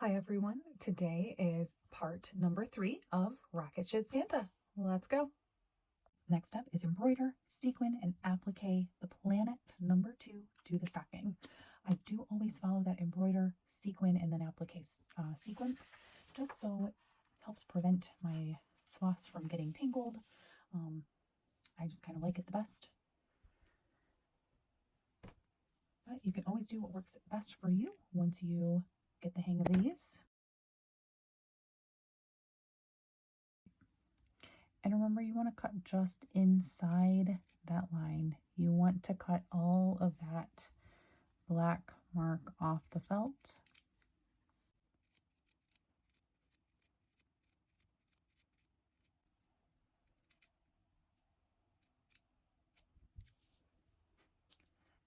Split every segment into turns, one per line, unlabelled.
Hi everyone, today is part number 3 of Rocket Ship Santa. Let's go. Next up is embroider, sequin, and applique the planet. Number 2, do the stocking. I do always follow that embroider, sequin, and then applique sequence, just so it helps prevent my floss from getting tangled. I just kind of like it the best. But you can always do what works best for you once you get the hang of these. And remember, you want to cut just inside that line. You want to cut all of that black mark off the felt.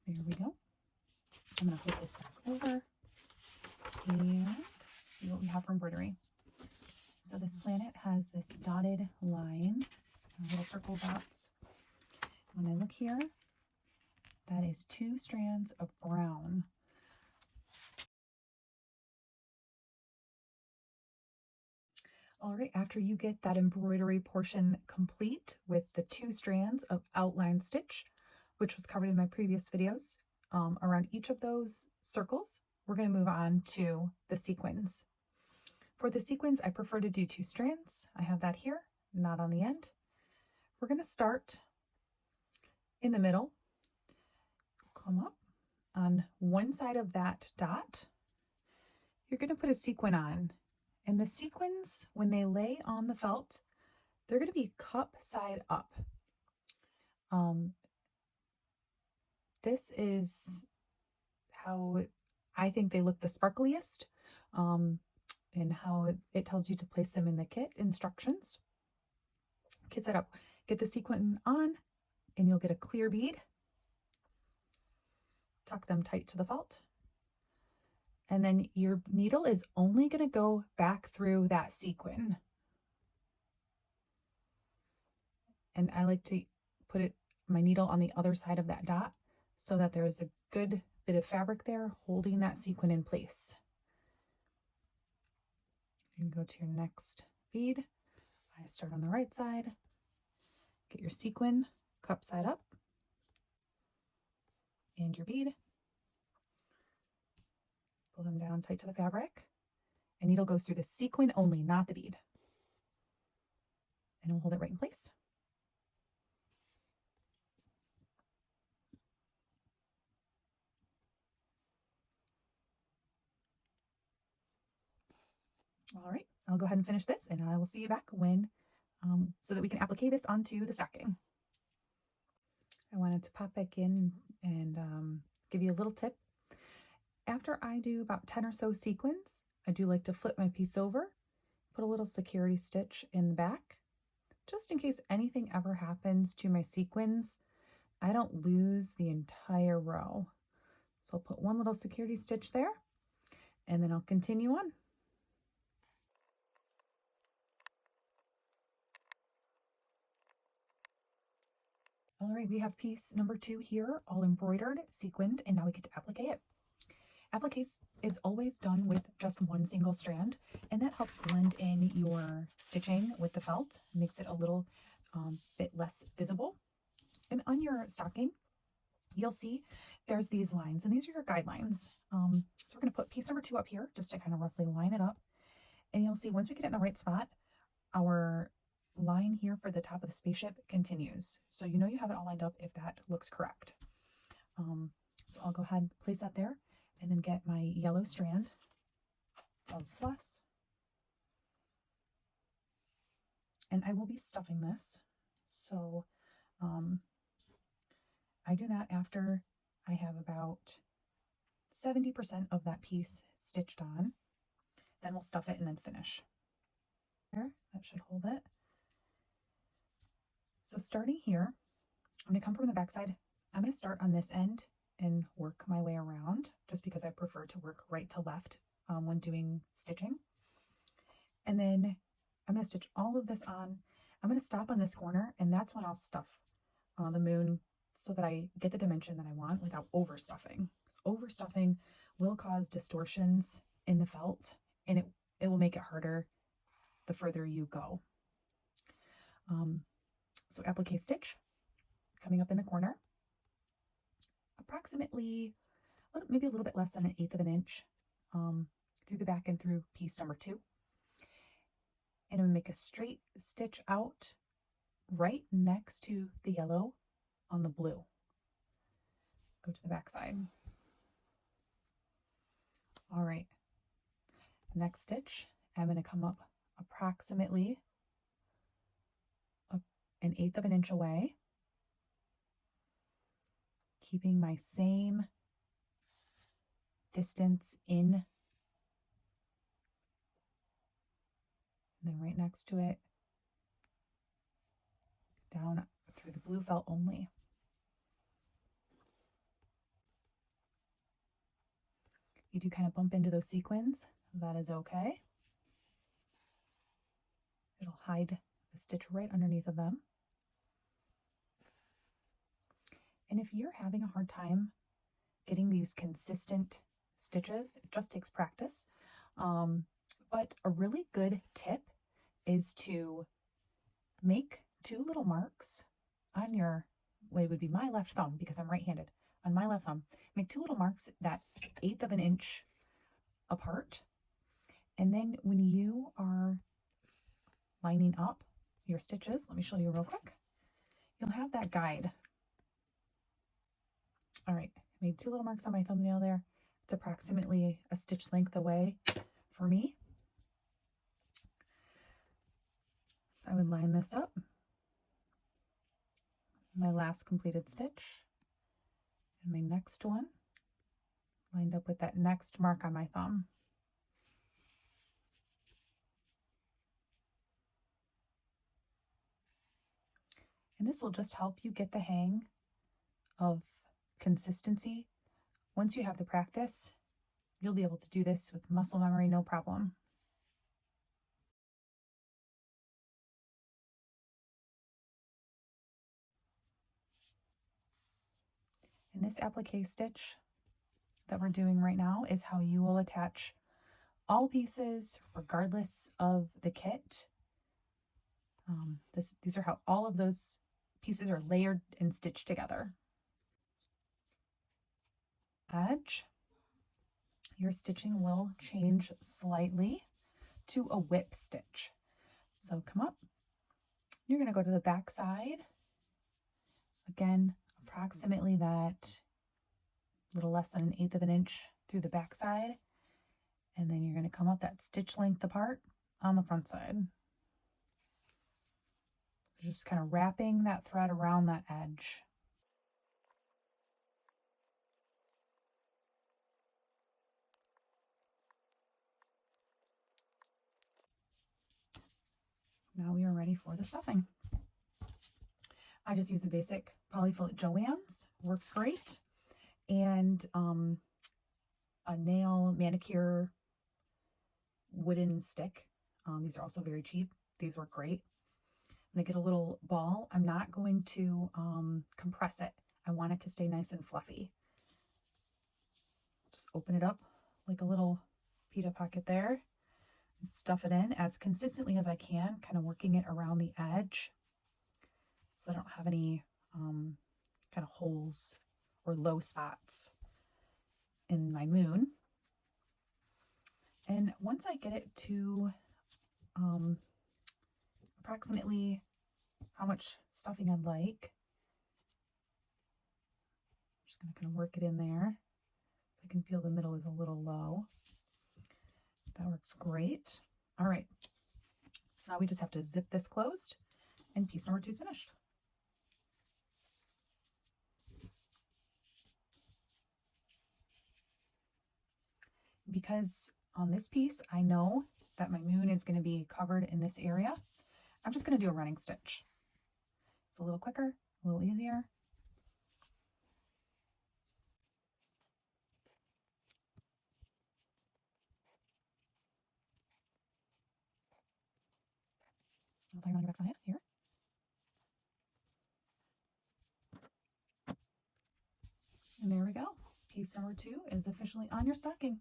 There we go. I'm going to flip this back over and see what we have for embroidery. So this planet has this dotted line, little circle dots. When I look here, that is 2 strands of brown. All right, after you get that embroidery portion complete with the 2 strands of outline stitch, which was covered in my previous videos, around each of those circles, we're going to move on to the sequins. For the sequins, I prefer to do 2 strands. I have that here, not on the end. We're going to start in the middle, come up on one side of that dot. You're going to put a sequin on, and the sequins, when they lay on the felt, they're going to be cup side up. This is how I think they look the sparkliest, and how it tells you to place them in the kit instructions. Kit set up, get the sequin on, and you'll get a clear bead. Tuck them tight to the felt. And then your needle is only going to go back through that sequin. And I like to put my needle on the other side of that dot so that there's a good bit of fabric there holding that sequin in place. You can go to your next bead. I start on the right side. Get your sequin, cup side up, and your bead. Pull them down tight to the fabric. And needle goes through the sequin only, not the bead. And we'll hold it right in place. All right, I'll go ahead and finish this, and I will see you back when, so that we can applique this onto the stocking. I wanted to pop back in and give you a little tip. After I do about 10 or so sequins, I do like to flip my piece over, put a little security stitch in the back, just in case anything ever happens to my sequins, I don't lose the entire row. So I'll put one little security stitch there, and then I'll continue on. All right, we have piece number 2 here, all embroidered, sequined, and now we get to applique it. Applique is always done with just one single strand, and that helps blend in your stitching with the felt, makes it a little bit less visible. And on your stocking, you'll see there's these lines, and these are your guidelines. So we're going to put piece number 2 up here just to kind of roughly line it up. And you'll see once we get it in the right spot, our line here for the top of the spaceship continues. So you know you have it all lined up if that looks correct. So I'll go ahead and place that there, and then get my yellow strand of floss. And I will be stuffing this. So I do that after I have about 70% of that piece stitched on. Then we'll stuff it and then finish. There, that should hold it. So starting here, I'm going to come from the back side. I'm going to start on this end and work my way around, just because I prefer to work right to left when doing stitching. And then I'm going to stitch all of this on. I'm going to stop on this corner, and that's when I'll stuff the moon so that I get the dimension that I want without overstuffing. So overstuffing will cause distortions in the felt, and it will make it harder the further you go. So applique stitch coming up in the corner, approximately maybe a little bit less than 1/8 of an inch through the back and through piece number 2. And I'm going to make a straight stitch out right next to the yellow on the blue. Go to the back side. All right, next stitch, I'm going to come up approximately 1/8 of an inch away, keeping my same distance in, and then right next to it, down through the blue felt only. You do kind of bump into those sequins, that is okay. It'll hide the stitch right underneath of them. And if you're having a hard time getting these consistent stitches, it just takes practice. But a really good tip is to make 2 little marks on your, well, it would be my left thumb because I'm right-handed. On my left thumb, make 2 little marks that 1/8 of an inch apart. And then when you are lining up your stitches, let me show you real quick. You'll have that guide. All right, I made 2 little marks on my thumbnail there. It's approximately a stitch length away for me. So I would line this up. This is my last completed stitch. And my next one lined up with that next mark on my thumb. And this will just help you get the hang of consistency. Once you have the practice, you'll be able to do this with muscle memory, no problem. And this applique stitch that we're doing right now is how you will attach all pieces regardless of the kit. These are how all of those pieces are layered and stitched together. Edge, your stitching will change slightly to a whip stitch. So come up, you're going to go to the back side. Again, approximately that little less than 1/8 of an inch through the back side. And then you're going to come up that stitch length apart on the front side. Just kind of wrapping that thread around that edge. Now we are ready for the stuffing. I just use the basic polyfill Joann's, works great, and a nail manicure wooden stick. These are also very cheap. These work great. I'm gonna get a little ball. I'm not going to compress it. I want it to stay nice and fluffy. Just open it up like a little pita pocket there and stuff it in as consistently as I can, kind of working it around the edge so I don't have any kind of holes or low spots in my moon. And once I get it to approximately how much stuffing I'd like, I'm just going to kind of work it in there so I can feel the middle is a little low. That works great. All right, so now we just have to zip this closed and piece number 2 is finished. Because on this piece, I know that my moon is going to be covered in this area, I'm just going to do a running stitch. It's a little quicker, a little easier. I'll tie it on your back side here. And there we go. Piece number 2 is officially on your stocking.